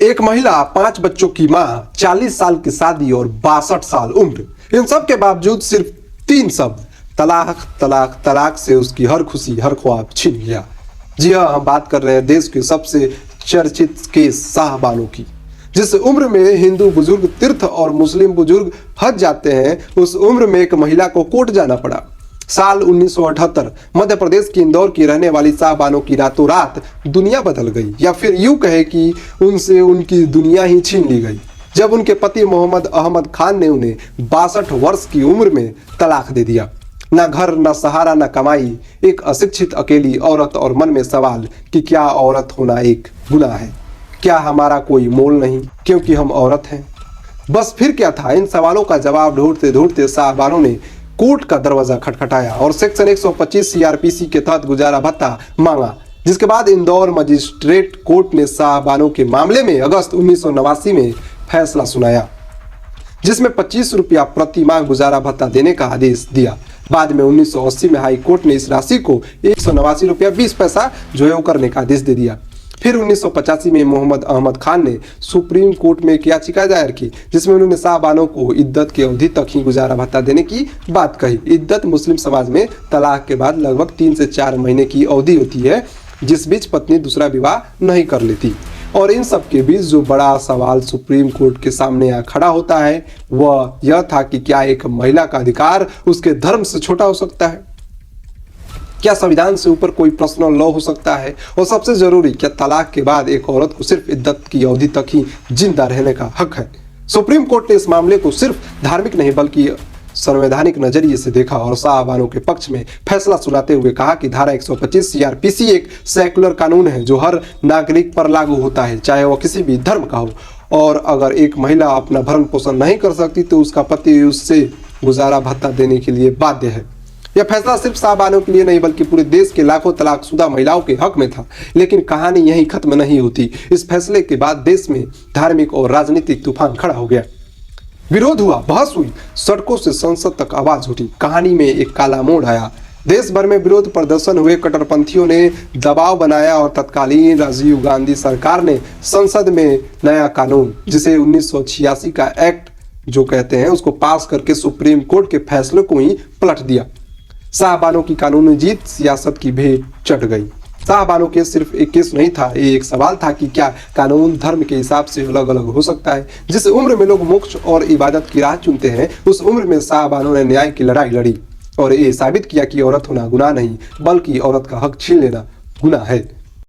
एक महिला, 5 बच्चों की मां, 40 साल की शादी और 62 साल उम्र। इन सब के बावजूद सिर्फ 3 शब्द तलाक तलाक तलाक से उसकी हर खुशी हर ख्वाब छिन गया। जी हाँ, हम बात कर रहे हैं देश के सबसे चर्चित केस शाहबानो की। जिस उम्र में हिंदू बुजुर्ग तीर्थ और मुस्लिम बुजुर्ग हज जाते हैं, उस उम्र में एक महिला को कोर्ट जाना पड़ा। साल 1978 मध्य प्रदेश के इंदौर की रहने वाली शाहबानो की रातों रात दुनिया बदल गई, या फिर यूं कहे कि उनसे उनकी दुनिया ही छीन ली गई जब उनके पति मोहम्मद अहमद खान ने उन्हें 62 वर्ष की उम्र में तलाक दे दिया। ना घर, ना सहारा, ना कमाई, एक अशिक्षित अकेली औरत और मन में सवाल कि क्या औरत होना एक गुनाह है? क्या हमारा कोई मोल नहीं क्योंकि हम औरत हैं? बस फिर क्या था? इन सवालों का जवाब ढूंढते ढूंढते शाहबानो ने कोर्ट का दरवाजा खटखटाया और सेक्शन 125 सीआरपीसी के तहत गुजारा भत्ता मांगा, जिसके बाद इंदौर मजिस्ट्रेट कोर्ट ने शाहबानो के मामले में अगस्त 1989 में फैसला सुनाया, जिसमें 25 रुपया प्रति माह गुजारा भत्ता देने का आदेश दिया। बाद में 1980 में हाई कोर्ट ने इस राशि को 189 रुपया 20 पैसा जो करने का आदेश दे दिया। फिर 1985 में मोहम्मद अहमद खान ने सुप्रीम कोर्ट में एक याचिका दायर की, जिसमें उन्होंने शाहबानो को इद्दत की अवधि तक ही गुजारा भत्ता देने की बात कही। इद्दत मुस्लिम समाज में तलाक के बाद लगभग 3 से 4 महीने की अवधि होती है, जिस बीच पत्नी दूसरा विवाह नहीं कर लेती। और इन सब के बीच जो बड़ा सवाल सुप्रीम कोर्ट के सामने यहाँ खड़ा होता है वह यह था कि क्या एक महिला का अधिकार उसके धर्म से छोटा हो सकता है? क्या संविधान से ऊपर कोई पर्सनल लॉ हो सकता है? और सबसे जरूरी, क्या तलाक के बाद एक औरत को सिर्फ इद्दत की अवधि तक ही जिंदा रहने का हक है? सुप्रीम कोर्ट ने इस मामले को सिर्फ धार्मिक नहीं बल्कि संवैधानिक नजरिए से देखा और शाहबानो के पक्ष में फैसला सुनाते हुए कहा कि धारा 125 सीआरपीसी एक सेकुलर कानून है जो हर नागरिक पर लागू होता है, चाहे वह किसी भी धर्म का हो। और अगर एक महिला अपना भरण पोषण नहीं कर सकती तो उसका पति उससे गुजारा भत्ता देने के लिए बाध्य है। यह फैसला सिर्फ शाहबानो के लिए नहीं बल्कि पूरे देश के लाखों तलाकशुदा महिलाओं के हक में था। लेकिन कहानी यहीं खत्म नहीं होती। इस फैसले के बाद देश में धार्मिक और राजनीतिक तूफान खड़ा हो गया। विरोध हुआ, बहस हुई, सड़कों से संसद तक आवाज उठी। कहानी में एक काला मोड़ आया। देश भर में विरोध प्रदर्शन हुए, कट्टरपंथियों ने दबाव बनाया और तत्कालीन राजीव गांधी सरकार ने संसद में नया कानून, जिसे 1986 का एक्ट जो कहते हैं, उसको पास करके सुप्रीम कोर्ट के फैसले को ही पलट दिया। शाहबानो की कानूनी जीत सियासत की भेंट चढ़ गई। शाहबानो के सिर्फ एक केस नहीं था, ये एक सवाल था कि क्या कानून धर्म के हिसाब से अलग अलग हो सकता है? जिस उम्र में लोग मोक्ष और इबादत की राह चुनते हैं, उस उम्र में शाहबानो ने न्याय की लड़ाई लड़ी और ये साबित किया कि औरत होना गुनाह नहीं बल्कि औरत का हक छीन लेना गुनाह है।